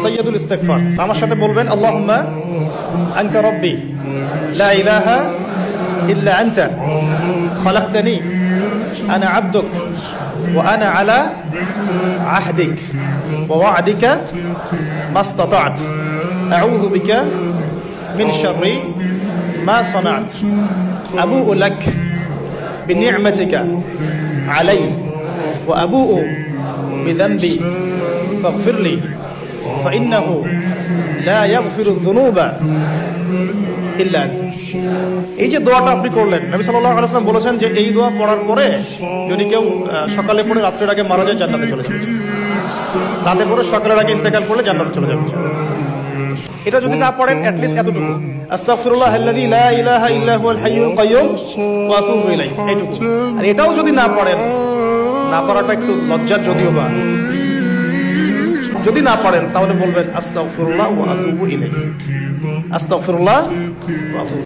সাইয়্যিদুল ইস্তিগফার। আমার সাথে বলবেন আল্লাহুম্মা আনতা রাব্বি লা ইলাহা ইল্লা আনতা খালাকতানি আনা আবদুক ওয়া আনা আলা আহদিক ওয়া ওয়া'দিকা মাসতাতা'ত আউযু বিকা মিন শাররি মা সানা'ত আবুউ লাক বিনি'মাতিকা আলাইয়া ওয়া আবুউ বিযানবি ফাগফিরলি ফাইন্নাহু লা ইয়াগফিরুয যুনুবা ইল্লা আনতা। এই যে দোয়াটা আপনি করলেন, নবী সাল্লাল্লাহু আলাইহি ওয়াসাল্লাম বলেছেন যে এই দোয়া পড়ার পরে যদি কেউ সকালে পড়ে রাত্রের আগে মারা যায় জান্নাতে চলে যাবে, রাতে পড়ে সকালের আগে ইন্তেকাল করলে জান্নাতে চলে যাবে। এটা যদি না পড়েন অ্যাট লিস্ট এতটুকু আস্তাগফিরুল্লাহাল্লাযী লা ইলাহা ইল্লা হুয়াল হাইয়ুল কাইয়্যুম ওয়া আতুবু ইলাইহি, এইটুকু। আর এটাও যদি না পড়েন, না পড়াটা একটু লজ্জার যদিও বা, যদি না পারেন তাহলে বলবেন আস্তাগফিরুল্লাহ ওয়া আতুবু ইলাইহি, আস্তাগফিরুল্লাহ ওয়া আতুবু।